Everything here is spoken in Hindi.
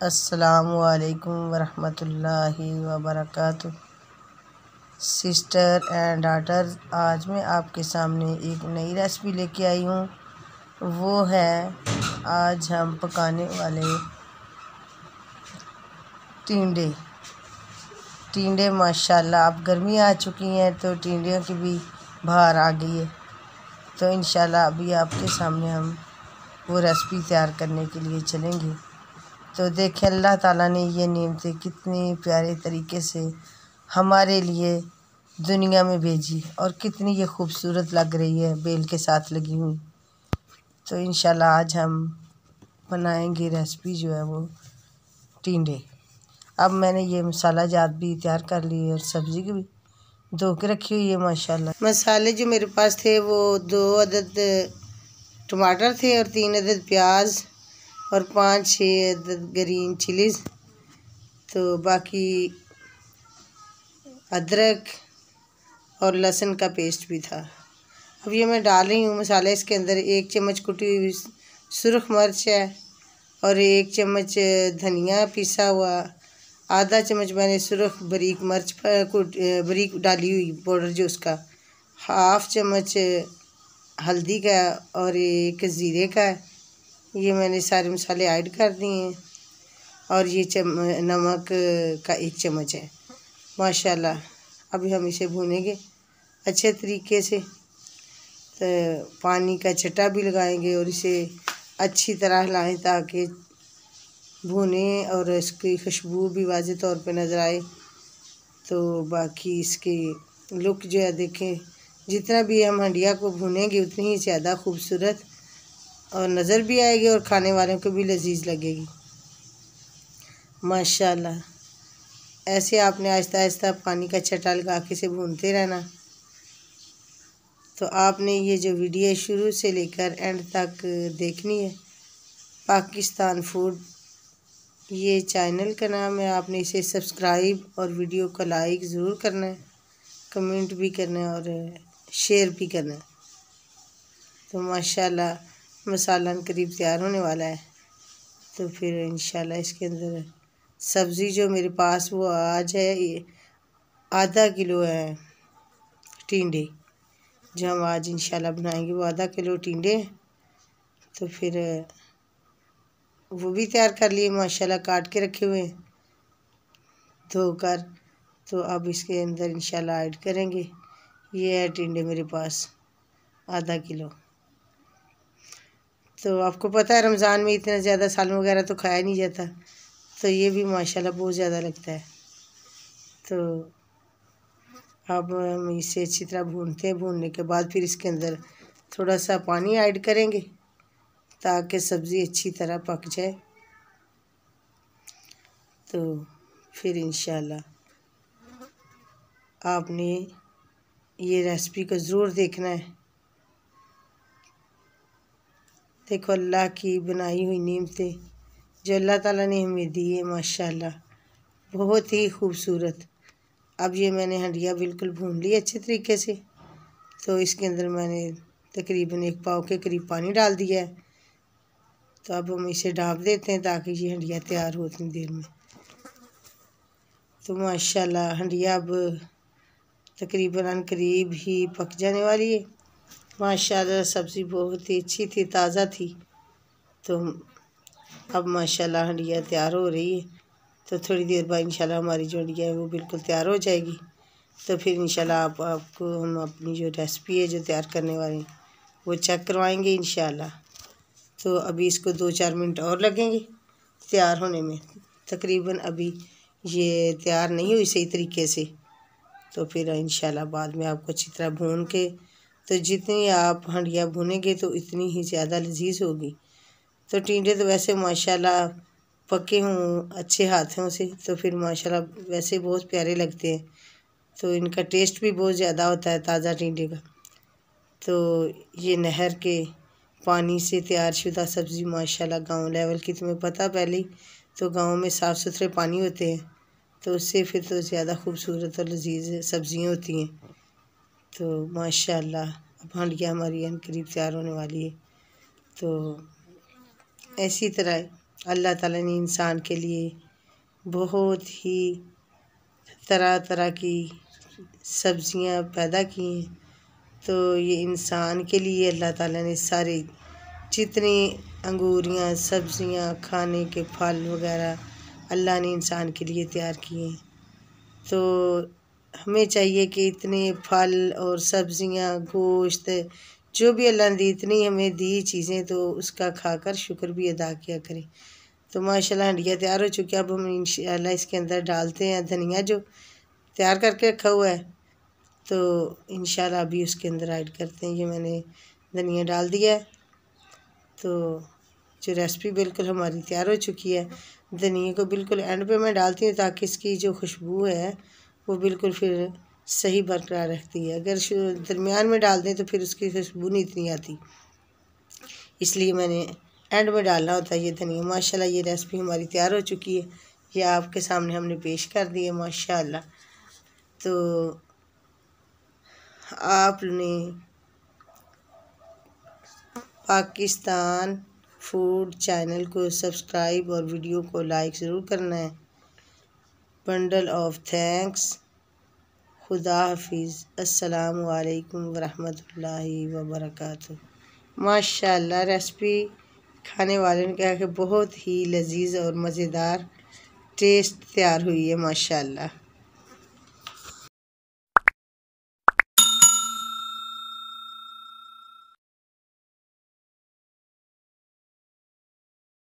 अस्सलामुअलैकुम वरहमतुल्लाहि वबरकातुह। सिस्टर एंड डाटर, आज मैं आपके सामने एक नई रेसिपी लेके आई हूँ। वो है आज हम पकाने वाले टिंडे। माशाल्लाह अब गर्मी आ चुकी हैं तो टिंडियों की भी बहार आ गई है। तो इंशाल्लाह अभी आपके सामने हम वो रेसिपी तैयार करने के लिए चलेंगे। तो देखें अल्लाह ताला ने ये नेमतें कितनी प्यारे तरीके से हमारे लिए दुनिया में भेजी और कितनी ये खूबसूरत लग रही है बेल के साथ लगी हुई। तो इंशाल्लाह आज हम बनाएंगे रेसिपी जो है वो टिंडे। अब मैंने ये मसाला जात भी तैयार कर ली और सब्ज़ी की भी धो के रखी हुई है माशाल्लाह। मसाले जो मेरे पास थे वो 2 अदद टमाटर थे और 3 अदद प्याज और 5-6 अदद ग्रीन चिलीज़। तो बाकी अदरक और लहसुन का पेस्ट भी था। अब ये मैं डाल रही हूँ मसाला इसके अंदर। 1 चम्मच कुटी हुई सुरख मिर्च है और 1 चम्मच धनिया पिसा हुआ, आधा चम्मच मैंने सुरख बारीक मिर्च बारीक डाली हुई पाउडर जो उसका, 1/2 चम्मच हल्दी का और 1 ज़ीरे का। ये मैंने सारे मसाले ऐड कर दिए हैं और ये नमक का 1 चम्मच है माशाल्लाह। अभी हम इसे भूनेंगे अच्छे तरीके से। तो पानी का छटा भी लगाएंगे और इसे अच्छी तरह हिलाएं ताकि भुने और इसकी खुशबू भी वाज़े तौर पे नज़र आए। तो बाकी इसकी लुक जो है देखें, जितना भी हम हंडिया को भुनेंगे उतनी ही ज़्यादा खूबसूरत और नज़र भी आएगी और खाने वालों को भी लजीज लगेगी माशाल्लाह। ऐसे आपने आहिस्ता आहिस्ता पानी का छटा लगा के इसे भूनते रहना। तो आपने ये जो वीडियो शुरू से लेकर एंड तक देखनी है। पाकिस्तान फूड ये चैनल का नाम है। आपने इसे सब्सक्राइब और वीडियो को लाइक ज़रूर करना है, कमेंट भी करना है और शेयर भी करना है। तो माशाल्लाह मसाला करीब तैयार होने वाला है। तो फिर इंशाल्लाह इसके अंदर सब्ज़ी जो मेरे पास वो आज है आधा किलो है टिंडे जो हम आज इंशाल्लाह बनाएंगे। वो आधा किलो टिंडे। तो फिर वो भी तैयार कर लिए माशाल्लाह, काट के रखे हुए हैं धोकर। तो अब इसके अंदर इंशाल्लाह ऐड करेंगे। ये है टिंडे मेरे पास आधा किलो। तो आपको पता है रमज़ान में इतना ज़्यादा सालन वगैरह तो खाया नहीं जाता, तो ये भी माशाल्लाह बहुत ज़्यादा लगता है। तो अब हम इसे अच्छी तरह भूनते हैं। भूनने के बाद फिर इसके अंदर थोड़ा सा पानी ऐड करेंगे ताकि सब्ज़ी अच्छी तरह पक जाए। तो फिर इंशाल्लाह आपने ये रेसिपी को ज़रूर देखना है। देखो अल्लाह की बनाई हुई नेमतें जो अल्लाह ताला ने हमें दी है माशाल्लाह, बहुत ही खूबसूरत। अब ये मैंने हंडिया बिल्कुल भून ली अच्छे तरीके से। तो इसके अंदर मैंने तकरीबन 1 पाव के करीब पानी डाल दिया है। तो अब हम इसे ढाँप देते हैं ताकि ये हंडिया तैयार हो उतनी देर में। तो माशाल्लाह हंडिया अब तकरीबन करीब ही पक जाने वाली है माशाल्लाह। सब्ज़ी बहुत ही अच्छी थी, ताज़ा थी। तो अब माशाल्लाह हंडिया तैयार हो रही है। तो थोड़ी देर बाद इंशाल्लाह हमारी जो हंडिया है वो बिल्कुल तैयार हो जाएगी। तो फिर इंशाल्लाह आपको हम अपनी जो रेसिपी है जो तैयार करने वाली वो चेक करवाएंगे इंशाल्लाह। तो अभी इसको 2-4 मिनट और लगेंगे तैयार होने में। तकरीबन अभी ये तैयार नहीं हुई सही तरीके से। तो फिर इंशाल्लाह बाद में आपको अच्छी तरह भून के, तो जितनी आप हंडिया भूनेंगे तो इतनी ही ज़्यादा लजीज होगी। तो टिंडे तो वैसे माशाल्लाह पके हों अच्छे हाथों से तो फिर माशाल्लाह वैसे बहुत प्यारे लगते हैं। तो इनका टेस्ट भी बहुत ज़्यादा होता है ताज़ा टिंडे का। तो ये नहर के पानी से तैयार शुदा सब्ज़ी माशाल्लाह गांव लेवल की, तुम्हें पता पहले ही। तो गांव में साफ़ सुथरे पानी होते हैं तो उससे फिर तो ज़्यादा खूबसूरत और लजीज सब्ज़ियाँ होती हैं। तो माशाल्लाह अब हंडिया हमारी करीब तैयार होने वाली है। तो इसी तरह अल्लाह ताला ने इंसान के लिए बहुत ही तरह तरह की सब्ज़ियाँ पैदा की हैं। तो ये इंसान के लिए अल्लाह ताला ने सारे जितनी अंगूरियाँ सब्ज़ियाँ खाने के फल वगैरह अल्लाह ने इंसान के लिए तैयार किए हैं। तो हमें चाहिए कि इतने फल और सब्ज़ियाँ गोश्त जो भी अल्लाह ने दी इतनी हमें दी चीज़ें तो उसका खाकर शुक्र भी अदा किया करें। तो माशाल्लाह हंडिया तैयार हो चुकी है। अब हम इंशाल्लाह इसके अंदर डालते हैं धनिया जो तैयार करके रखा हुआ है। तो इंशाल्लाह अभी उसके अंदर ऐड करते हैं। ये मैंने धनिया डाल दिया है। तो जो रेसिपी बिल्कुल हमारी तैयार हो चुकी है। धनिया को बिल्कुल एंड पे मैं डालती हूँ ताकि इसकी जो खुशबू है वो बिल्कुल फिर सही बरकरार रहती है। अगर दरमियान में डाल दें तो फिर उसकी खुशबू नहीं इतनी आती, इसलिए मैंने एंड में डालना होता है ये धनिया। माशाल्लाह ये रेसिपी हमारी तैयार हो चुकी है। ये आपके सामने हमने पेश कर दी है माशाल्लाह। तो आपने पाकिस्तान फूड चैनल को सब्सक्राइब और वीडियो को लाइक ज़रूर करना है। Bundle of thanks. खुदा हाफिज़। अस्सलामु अलैकुम वरहमतुल्लाहि वबरकातुहू। माशाल्लाह रेसिपी खाने वाले ने कहा कि बहुत ही लजीज और मज़ेदार टेस्ट तैयार हुई है माशाल्लाह।